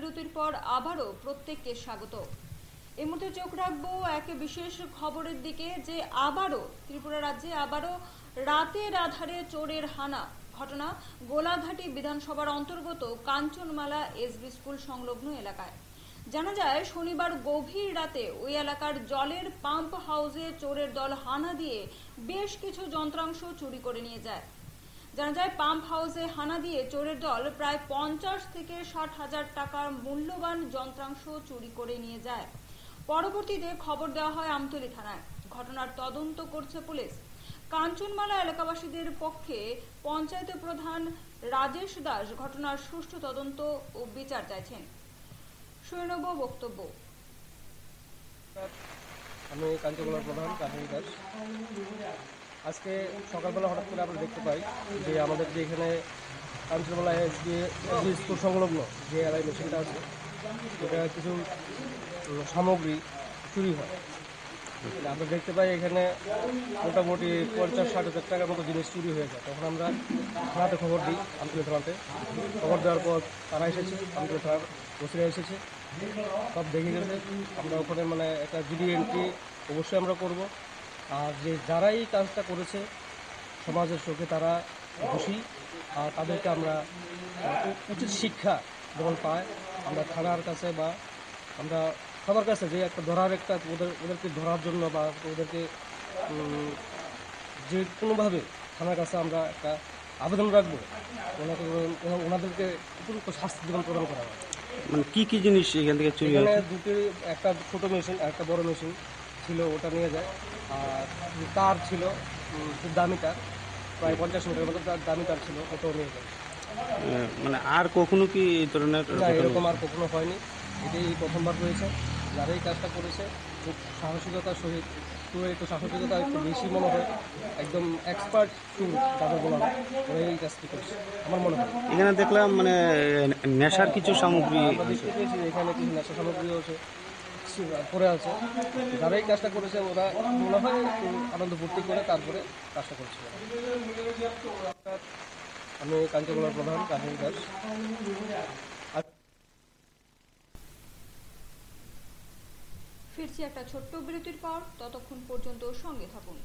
বিরতির পর আবারও প্রত্যেককে স্বাগত। এই মুহূর্তে চোখ রাখবো এক বিশেষ খবরের দিকে, যে আবারও ত্রিপুরা রাজ্যে রাতের আধারে চোরের হানা ঘটনা গোলাঘাটি বিধানসভার অন্তর্গত কাঞ্চনমালা এসবি স্কুল সংলগ্ন এলাকায়। জানা যায়, শনিবার গভীর রাতে ওই এলাকার জলের পাম্প হাউসে চোরের দল হানা দিয়ে বেশ কিছু যন্ত্রাংশ চুরি করে নিয়ে যায়। জানা যায়, পাম্প হাউসে হানা দিয়ে চোরের দল প্রায় 50 থেকে 60,000 টাকার মূল্যবান যন্ত্রাংশ চুরি করে নিয়ে যায়। পরবর্তীতে খবর দেওয়া হয় আমতলী থানায়। ঘটনার তদন্ত করছে পুলিশ। কাঞ্চনমালা এলাকাবাসীদের পক্ষে পঞ্চায়েত প্রধান রাজেশ দাস ঘটনার সুষ্ঠু তদন্ত ও বিচার চাইছেন। শুনে নেব বক্তব্য। আমি কাঞ্চনমালার প্রধান রাজেশ দাস। আজকে সকালবেলা হঠাৎ করে আমরা দেখতে পাই যে আমাদের যে এখানে কাঞ্চনমালা এসবি স্কুল সংলগ্ন যে এলআই মেশিনটা আছে, এটা কিছু সামগ্রী চুরি হয়। আমরা দেখতে পাই এখানে মোটামুটি 50-60,000 টাকার মতো জিনিস চুরি হয়ে যায়। তখন আমরা থানাতে খবর দিই, আমতলী থানাতে। খবর দেওয়ার পর তারা এসেছে, আমতলী থানার ওসিরা এসেছে, সব দেখে গেছে। আমরা ওখানে একটা জিডি এন্ট্রি অবশ্যই আমরা করব। আর যে যারা এই কাজটা করেছে সমাজের চোখে তারা দোষী, আর তাদেরকে আমরা উচিত শিক্ষা যেমন পায় আমরা থানার কাছে বা আমরা সবার কাছে যে ওদেরকে ধরার জন্য বা ওদেরকে যে কোনোভাবে থানার কাছে আমরা একটা আবেদন রাখবো, ওনাদেরকে উপযুক্ত শাস্তি জীবন প্রদান করা হয়। মানে কি জিনিস এখান থেকে চুরি হয়েছে? দুটি, একটা ছোটো মেশিন আর একটা বড় মেশিন ছিল, ওটা নিয়ে যায়। আর তার ছিল খুব দামি তার, প্রায় 50 মিটার মতো দামি তার ছিল, ওটাও নিয়ে যায়। মানে আর কখনো কি এই ধরনের এরকম আর কখনো হয়নি, এটাই প্রথমবার হয়েছে। যারা এই কাজটা করেছে খুব সাহসিকতার সহিত, একটু সাহসিকতা একটু বেশি মনে হয়, একদম এক্সপার্ট তাদের বলা হয়, ওরা এই কাজটি করছে আমার মনে হয়। এখানে দেখলাম মানে নেশার কিছু সামগ্রী আমরা দেখতে পেয়েছি, এখানে কিছু নেশা সামগ্রীও আছে পড়ে আছে। যারা এই কাজটা করেছে ওরা মনে হয় একটু আনন্দ ফুর্তি করে তারপরে কাজটা করছে। আমি কাঞ্চনমালার প্রধান রাজেশ দাস। ফিরছি একটা ছোট্ট বিরতির পর, ততক্ষণ পর্যন্ত সঙ্গে থাকুন।